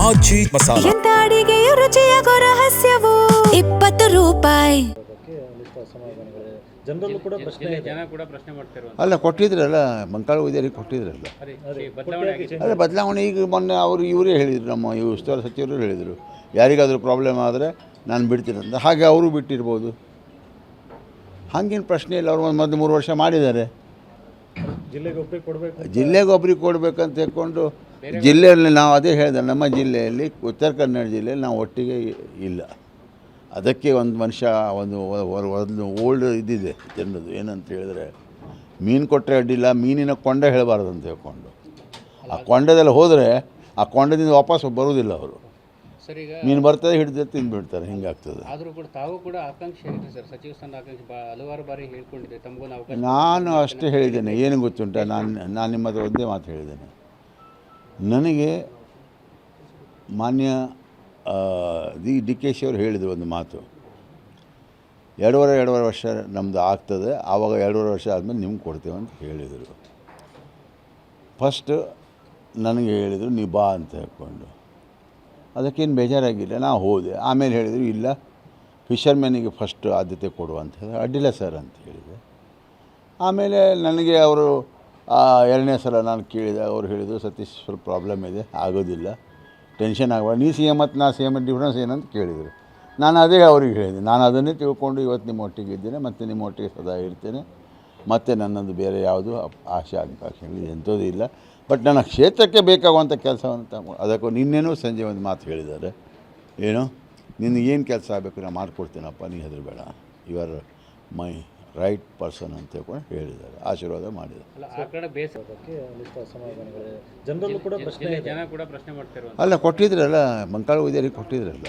ಆಚಿ ಮಸಾಲ. ಎಂತ ಅಡಿಗೆಯ ರುಚಿಯಾಗೋ ರಹಸ್ಯವು 20 ರೂಪಾಯಿ. ಜನರಲ್ಲೂ ಕೂಡ ಪ್ರಶ್ನೆ ಜನ ಕೂಡ ಪ್ರಶ್ನೆ ಮಾಡ್ತಿರೋ ಅಲ್ಲ ಕೊಟ್ಟಿದ್ರಲ್ಲ ಮಂಕಾಳ ವೈದ್ಯರಿಗೆ ಕೊಟ್ಟಿದ್ರಲ್ಲ. ಅದೇ ಬದಲಾವಣೆ ಈಗ ಮೊನ್ನೆ ಇವರೇ ಹೇಳಿದರು, ನಮ್ಮ ಈ ಉಸ್ತುವಾರಿ ಸಚಿವರು ಹೇಳಿದರು, ಯಾರಿಗಾದರೂ ಪ್ರಾಬ್ಲಮ್ ಆದರೆ ನಾನು ಬಿಡ್ತೀನಿ ಅಂತ. ಹಾಗೆ ಅವರು ಬಿಟ್ಟಿರ್ಬೋದು, ಹಾಗೇನು ಪ್ರಶ್ನೆ ಇಲ್ಲ. ಅವರು ಮೊದಲು 3 ವರ್ಷ ಮಾಡಿದ್ದಾರೆ. ಜಿಲ್ಲೆಗೆ ಒಬ್ಬರಿಗೆ ಕೊಡಬೇಕು, ಜಿಲ್ಲೆಗೆ ಒಬ್ರಿಗೆ ಕೊಡಬೇಕಂತ ಹೇಳ್ಕೊಂಡು ಜಿಲ್ಲೆಯಲ್ಲಿ ನಾವು ಅದೇ ಹೇಳಿದೆ, ನಮ್ಮ ಜಿಲ್ಲೆಯಲ್ಲಿ ಉತ್ತರ ಕನ್ನಡ ಜಿಲ್ಲೆಯಲ್ಲಿ ನಾವು ಒಟ್ಟಿಗೆ ಇಲ್ಲ. ಅದಕ್ಕೆ ಒಂದು ಮನುಷ್ಯ ಒಂದು ಓಲ್ಡ್ ಇದಿದೆ ಜನರದು, ಏನಂತ ಹೇಳಿದ್ರೆ ಮೀನು ಕೊಟ್ಟರೆ ಅಡ್ಡಿಲ್ಲ, ಮೀನಿನ ಕೊಂಡ ಹೇಳಬಾರ್ದು ಅಂತ ಹೇಳ್ಕೊಂಡು. ಆ ಕೊಂಡದಲ್ಲಿ ಹೋದರೆ ಆ ಕೊಂಡದಿಂದ ವಾಪಸ್ ಬರೋದಿಲ್ಲ ಅವರು. ಸರ್ ಈಗ ಮೀನು ಬರ್ತದೆ, ಹಿಡಿದು ತಿಂದುಬಿಡ್ತಾರೆ, ಹಿಂಗಾಗ್ತದೆ. ಆದರೂ ಕೂಡ ತಾವು ಕೂಡ ಆಕಾಂಕ್ಷೆ ಇದೆ ಸರ್, ಸಚಿವ ಸ್ಥಾನ ಆಕಾಂಕ್ಷೆ ಹಲವಾರು ಬಾರಿ ಹೇಳ್ಕೊಂಡಿದೆ, ತಮಗೂ ನಾವು ನಾನು ಅಷ್ಟೇ ಹೇಳಿದ್ದೇನೆ. ಏನು ಗೊತ್ತುಂಟ, ನಾನು ನಿಮ್ಮ ಹತ್ರ ಒಂದೇ ಮಾತು ಹೇಳಿದ್ದೇನೆ. ನನಗೆ ಮಾನ್ಯ ಡಿ ಕೆ ಶಿ ಅವರು ಹೇಳಿದರು ಒಂದು ಮಾತು, 2.5 ವರ್ಷ ನಮ್ಮದು ಆಗ್ತದೆ, ಆವಾಗ 2.5 ವರ್ಷ ಆದಮೇಲೆ ನಿಮ್ಗೆ ಕೊಡ್ತೇವೆ ಅಂತ ಹೇಳಿದರು. ಫಸ್ಟ್ ನನಗೆ ಹೇಳಿದರು ನೀವು ಬಾ ಅಂತ ಹೇಳ್ಕೊಂಡು. ಅದಕ್ಕೇನು ಬೇಜಾರಾಗಿಲ್ಲ, ನಾವು ಹೋದೆ. ಆಮೇಲೆ ಹೇಳಿದರು ಇಲ್ಲ, ಫಿಷರ್ಮೆನಿಗೆ ಫಸ್ಟ್ ಆದ್ಯತೆ ಕೊಡುವ ಅಂತ ಹೇಳಿದ್ರೆ, ಅಡ್ಡಿಲ್ಲ ಸರ್ ಅಂತ ಹೇಳಿದೆ. ಆಮೇಲೆ ನನಗೆ ಅವರು 2ನೇ ಸಲ ನಾನು ಕೇಳಿದೆ, ಅವರು ಹೇಳಿದರು ಸತೀಶ್ ಸ್ವಲ್ಪ ಪ್ರಾಬ್ಲಮ್ ಇದೆ, ಆಗೋದಿಲ್ಲ, ಟೆನ್ಷನ್ ಆಗಬಾರ್ದು, ನೀ ಸಿ ಎಮ್ ಮತ್ತು ನಾ ಸಿ ಎಮ್ ಡಿಫ್ರೆನ್ಸ್ ಏನಂತ ಕೇಳಿದರು. ನಾನು ಅದೇ ಅವ್ರಿಗೆ ಹೇಳಿದೆ, ನಾನು ಅದನ್ನೇ ತಿಳ್ಕೊಂಡು ಇವತ್ತು ನಿಮ್ಮ ಒಟ್ಟಿಗೆ ಇದ್ದೇನೆ, ಮತ್ತು ನಿಮ್ಮ ಒಟ್ಟಿಗೆ ಸದಾ ಇರ್ತೇನೆ, ಮತ್ತು ನನ್ನದು ಬೇರೆ ಯಾವುದು ಆಶೆ ಆಕಾಂಕ್ಷೆಗಳು ಎಂಥದ್ದು ಇಲ್ಲ. ಬಟ್ ನನ್ನ ಕ್ಷೇತ್ರಕ್ಕೆ ಬೇಕಾಗುವಂಥ ಕೆಲಸವನ್ನು ಅದಕ್ಕೂ ನಿನ್ನೆನೂ ಸಂಜೆ ಒಂದು ಮಾತು ಹೇಳಿದ್ದಾರೆ, ಏನು ನಿನಗೇನು ಕೆಲಸ ಆಗಬೇಕು ನಾನು ಮಾಡಿಕೊಡ್ತೀನಪ್ಪ, ನೀ ಹೆದರಬೇಡ, you are my right person ಅಂತ ಹೇಳ್ಕೊಂಡು ಹೇಳಿದ್ದಾರೆ, ಆಶೀರ್ವಾದ ಮಾಡಿದ್ದಾರೆ. ಜನರಲ್ಲೂ ಕೂಡ ಪ್ರಶ್ನೆ ಜನ ಕೂಡ ಪ್ರಶ್ನೆ ಮಾಡ್ತಿರೋ ಅಲ್ಲ ಕೊಟ್ಟಿದ್ರಲ್ಲ, ಮಂಕಾಳ ವೈದ್ಯರಿಗೆ ಕೊಟ್ಟಿದ್ರಲ್ಲ.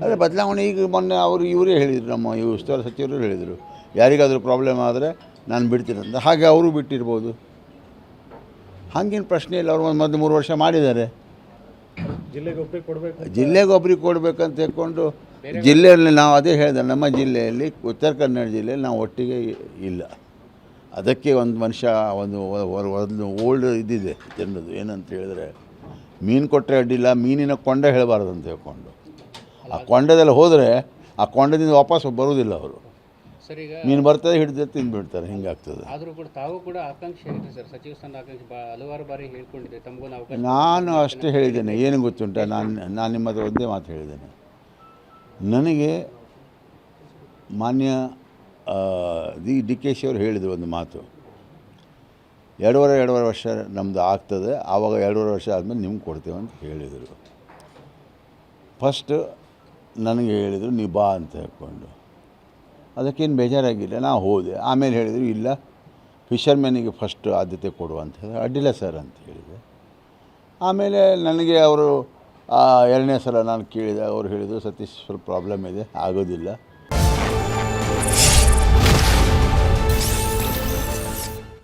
ಅದೇ ಬದಲಾವಣೆ ಈಗ ಮೊನ್ನೆ ಇವರೇ ಹೇಳಿದರು, ನಮ್ಮ ಈ ಉಸ್ತುವಾರಿ ಸಚಿವರು ಹೇಳಿದರು, ಯಾರಿಗಾದರೂ ಪ್ರಾಬ್ಲಮ್ ಆದರೆ ನಾನು ಬಿಡ್ತೀನಿ ಅಂತ. ಹಾಗೆ ಅವರು ಬಿಟ್ಟಿರ್ಬೋದು, ಹಾಗೇನು ಪ್ರಶ್ನೆ ಇಲ್ಲ. ಅವರು ಮೊದಲು 3 ವರ್ಷ ಮಾಡಿದ್ದಾರೆ. ಜಿಲ್ಲೆಗೆ ಒಬ್ಬರಿಗೆ ಕೊಡಬೇಕು, ಜಿಲ್ಲೆಗೆ ಒಬ್ರಿಗೆ ಕೊಡಬೇಕಂತ ಹೇಳ್ಕೊಂಡು ಜಿಲ್ಲೆಯಲ್ಲಿ ನಾವು ಅದೇ ಹೇಳಿದೆ, ನಮ್ಮ ಜಿಲ್ಲೆಯಲ್ಲಿ ಉತ್ತರ ಕನ್ನಡ ಜಿಲ್ಲೆಯಲ್ಲಿ ನಾವು ಒಟ್ಟಿಗೆ ಇಲ್ಲ. ಅದಕ್ಕೆ ಒಂದು ಮನುಷ್ಯ ಒಂದು ಓಲ್ಡ್ ಇದಿದೆ ಜನರದು, ಏನಂತ ಹೇಳಿದ್ರೆ ಮೀನು ಕೊಟ್ಟರೆ ಅಡ್ಡಿಲ್ಲ, ಮೀನಿನ ಕೊಂಡ ಹೇಳಬಾರ್ದು ಅಂತ ಹೇಳ್ಕೊಂಡು. ಆ ಕೊಂಡದಲ್ಲಿ ಹೋದರೆ ಆ ಕೊಂಡದಿಂದ ವಾಪಸ್ ಬರೋದಿಲ್ಲ ಅವರು. ಸರ್ ಈಗ ಮೀನು ಬರ್ತದೆ, ಹಿಡಿದು ತಿಂದುಬಿಡ್ತಾರೆ, ಹಿಂಗಾಗ್ತದೆ. ಆದರೂ ಕೂಡ ತಾವು ಕೂಡ ಆಕಾಂಕ್ಷೆ ಇದೆ ಸರ್, ಸಚಿವ ಸ್ಥಾನ ಆಕಾಂಕ್ಷೆ ಹಲವಾರು ಬಾರಿ ಹೇಳ್ಕೊಂಡಿದೆ, ತಮಗೂ ನಾವು ನಾನು ಅಷ್ಟೇ ಹೇಳಿದ್ದೇನೆ. ಏನು ಗೊತ್ತುಂಟ, ನಾನು ನಿಮ್ಮ ಹತ್ರ ಒಂದೇ ಮಾತು ಹೇಳಿದ್ದೇನೆ. ನನಗೆ ಮಾನ್ಯ ಡಿ ಕೆ ಶಿ ಅವರು ಹೇಳಿದರು ಒಂದು ಮಾತು, 2.5 ವರ್ಷ ನಮ್ಮದು ಆಗ್ತದೆ, ಆವಾಗ 2.5 ವರ್ಷ ಆದಮೇಲೆ ನಿಮ್ಗೆ ಕೊಡ್ತೇವೆ ಅಂತ ಹೇಳಿದರು. ಫಸ್ಟ್ ನನಗೆ ಹೇಳಿದರು ನೀವು ಬಾ ಅಂತ ಹೇಳ್ಕೊಂಡು. ಅದಕ್ಕೇನು ಬೇಜಾರಾಗಿಲ್ಲ, ನಾವು ಹೋದೆ. ಆಮೇಲೆ ಹೇಳಿದರು ಇಲ್ಲ, ಫಿಷರ್ಮೆನಿಗೆ ಫಸ್ಟ್ ಆದ್ಯತೆ ಕೊಡುವ ಅಂತ ಹೇಳಿದ್ರೆ, ಅಡ್ಡಿಲ್ಲ ಸರ್ ಅಂತ ಹೇಳಿದೆ. ಆಮೇಲೆ ನನಗೆ ಅವರು 2ನೇ ಸಲ ನಾನು ಕೇಳಿದೆ, ಅವರು ಹೇಳಿದರು ಸತೀಶ್ ಸ್ವಲ್ಪ ಪ್ರಾಬ್ಲಮ್ ಇದೆ, ಆಗೋದಿಲ್ಲ.